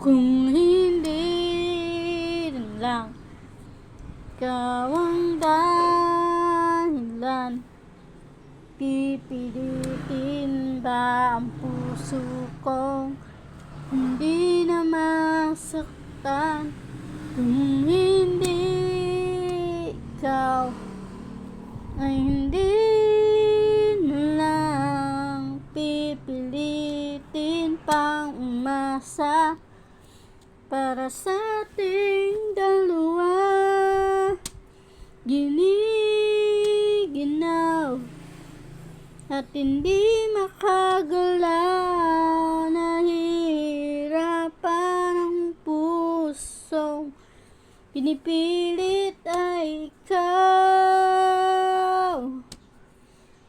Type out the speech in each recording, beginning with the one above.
Kung hindi rin lang ikaw ang dahilan, pipilitin ba ang puso kong hindi na masaktan? Kung hindi ikaw ay hindi na lang pipilitin pang umasa para sa ating dalawa. Giniginaw at hindi makagalaw, nahihirapan ang pusong pinipilit ay ikaw.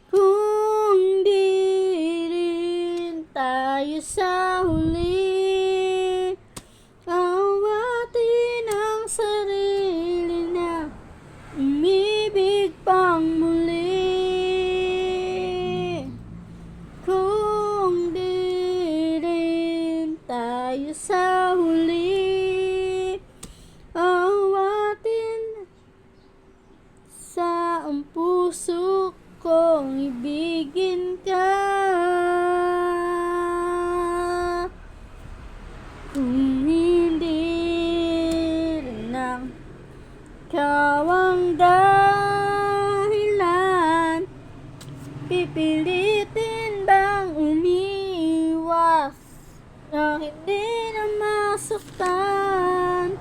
Kung di rin tayo sa huli, awatin ang sarili na umibig pang muli. Kung di rin tayo sa huli, awatin sa ang puso kong ibigin ka. Kung hindi rin ang ikaw ang dahilan, pipilitin bang umiwas na hindi na masaktan?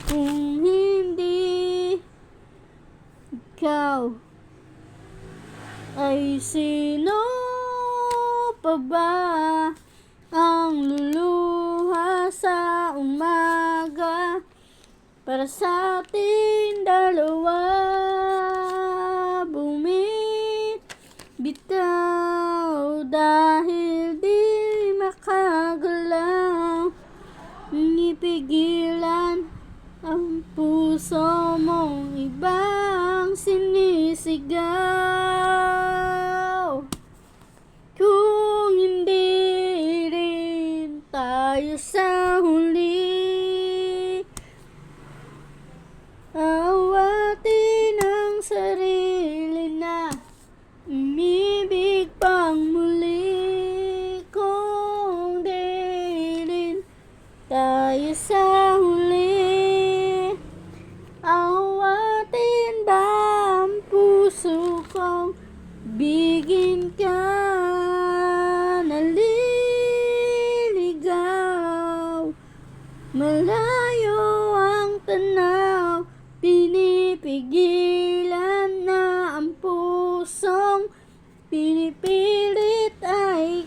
Kung hindi ikaw, ay sino pa ba ang luluha sa umaga para sa ating dalawa? Bumibitaw dahil di makagalaw, ipigilan ang puso mong ibang sinisigaw. Kung hindi rin tayo sa huli, awatin ang sarili na umibig pang muli. Kung di rin tayo sa huli, awatin ba ang puso kong bigin ka? Naliligaw, malayo ang tanaw, pinipigilan na ang pusong pinipilit ay